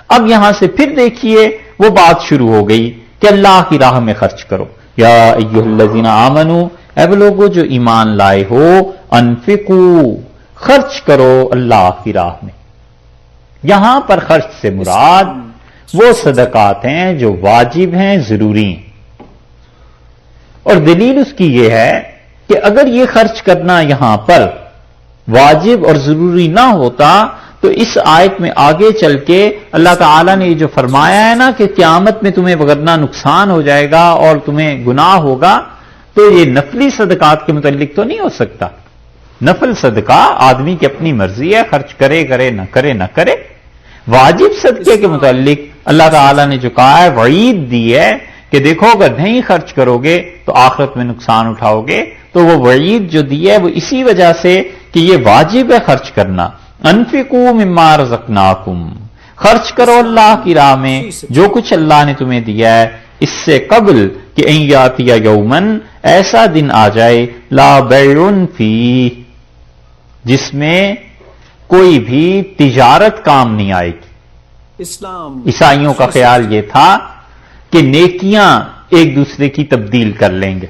اب یہاں سے پھر دیکھیے وہ بات شروع ہو گئی کہ اللہ کی راہ میں خرچ کرو. یا ایھا الذین آمنوا، اے وہ لوگوں جو ایمان لائے ہو، انفقوا، خرچ کرو اللہ کی راہ میں. یہاں پر خرچ سے مراد وہ صدقات ہیں جو واجب ہیں، ضروری ہیں. اور دلیل اس کی یہ ہے کہ اگر یہ خرچ کرنا یہاں پر واجب اور ضروری نہ ہوتا تو اس آیت میں آگے چل کے اللہ تعالیٰ نے یہ جو فرمایا ہے نا کہ قیامت میں تمہیں وگرنہ نقصان ہو جائے گا اور تمہیں گناہ ہوگا، تو یہ نفلی صدقات کے متعلق تو نہیں ہو سکتا. نفل صدقہ آدمی کی اپنی مرضی ہے، خرچ کرے کرے نہ کرے نہ کرے. واجب صدقے کے متعلق اللہ تعالیٰ نے جو کہا ہے، وعید دی ہے کہ دیکھو اگر نہیں خرچ کرو گے تو آخرت میں نقصان اٹھاؤ گے. تو وہ وعید جو دی ہے وہ اسی وجہ سے کہ یہ واجب ہے خرچ کرنا. انفقوا مما رزقناکم، خرچ کرو اللہ کی راہ میں جو کچھ اللہ نے تمہیں دیا ہے، اس سے قبل کہ ان یاتی یومن، ایسا دن آ جائے، لا بیع فیہ، جس میں کوئی بھی تجارت کام نہیں آئے گی. عیسائیوں کا خیال یہ تھا کہ نیکیاں ایک دوسرے کی تبدیل کر لیں گے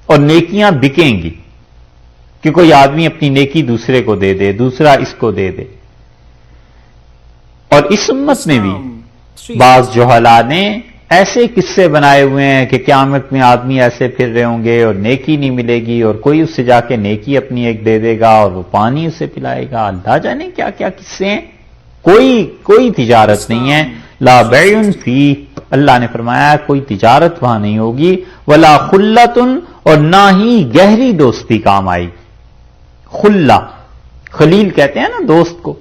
اور نیکیاں بکیں گی، کہ کوئی آدمی اپنی نیکی دوسرے کو دے دے، دوسرا اس کو دے دے. اور اس امت میں بھی بعض جہلاء نے ایسے قصے بنائے ہوئے ہیں کہ قیامت میں آدمی ایسے پھر رہے ہوں گے اور نیکی نہیں ملے گی، اور کوئی اس سے جا کے نیکی اپنی ایک دے دے گا اور وہ پانی اسے پلائے گا. اللہ جانے کیا کیا قصے ہیں. کوئی تجارت نہیں ہے. لا بیع فیہ، اللہ نے فرمایا کوئی تجارت وہاں نہیں ہوگی. ولا خلۃ، اور نہ ہی گہری دوستی کام آئے گی. خلہ، خلیل کہتے ہیں نا دوست کو.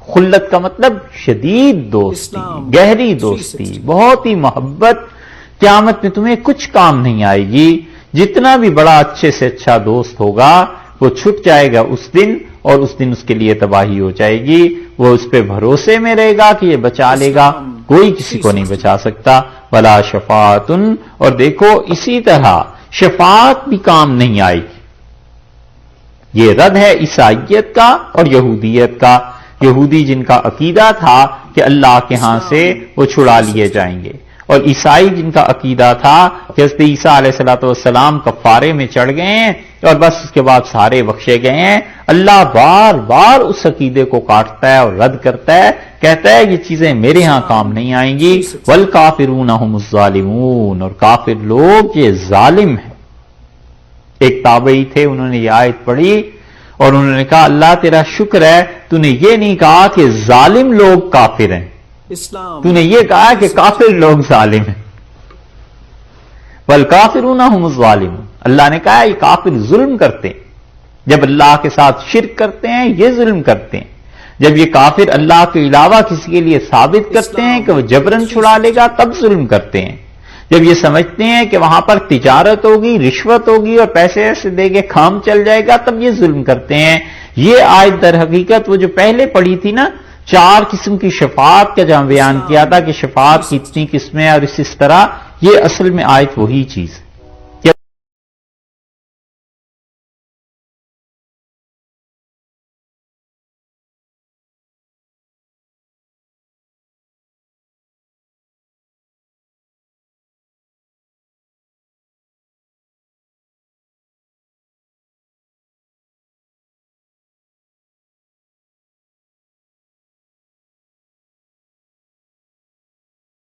خلت کا مطلب شدید دوستی، گہری دوستی، بہت ہی محبت. قیامت میں تمہیں کچھ کام نہیں آئے گی. جتنا بھی بڑا اچھے سے اچھا دوست ہوگا وہ چھٹ جائے گا اس دن، اور اس دن اس کے لیے تباہی ہو جائے گی. وہ اس پہ بھروسے میں رہے گا کہ یہ بچا لے گا، کوئی کسی کو نہیں بچا سکتا. ولا شفاعۃ، اور دیکھو اسی طرح شفاعت بھی کام نہیں آئے گی. یہ رد ہے عیسائیت کا اور یہودیت کا. یہودی جن کا عقیدہ تھا کہ اللہ کے ہاں سے وہ چھڑا لیے جائیں گے، اور عیسائی جن کا عقیدہ تھا کہ حضرت عیسیٰ علیہ السلام کفارے میں چڑھ گئے ہیں اور بس اس کے بعد سارے بخشے گئے ہیں. اللہ بار بار اس عقیدے کو کاٹتا ہے اور رد کرتا ہے، کہتا ہے یہ چیزیں میرے ہاں کام نہیں آئیں گی. والکافرون هم الظالمون، اور کافر لوگ یہ ظالم ہیں. ایک تابعی تھے، انہوں نے یہ آیت پڑھی اور انہوں نے کہا اللہ تیرا شکر ہے تو نے یہ نہیں کہا کہ ظالم لوگ کافر ہیں، تو نے یہ کہا کہ کافر لوگ ظالم ہیں. والکافرون هم الظالمون، اللہ نے کہا یہ کافر ظلم کرتے ہیں. جب اللہ کے ساتھ شرک کرتے ہیں یہ ظلم کرتے ہیں. جب یہ کافر اللہ کے علاوہ کسی کے لیے ثابت کرتے ہیں کہ وہ جبرن چھڑا لے گا تب ظلم کرتے ہیں. جب یہ سمجھتے ہیں کہ وہاں پر تجارت ہوگی، رشوت ہوگی اور پیسے ایسے دے کے کام چل جائے گا تب یہ ظلم کرتے ہیں. یہ آیت در حقیقت وہ جو پہلے پڑھی تھی نا، 4 قسم کی شفاعت کا جہاں بیان کیا تھا کہ شفاعت کی اتنی قسمیں اور اس طرح، یہ اصل میں آیت وہی چیز ہے.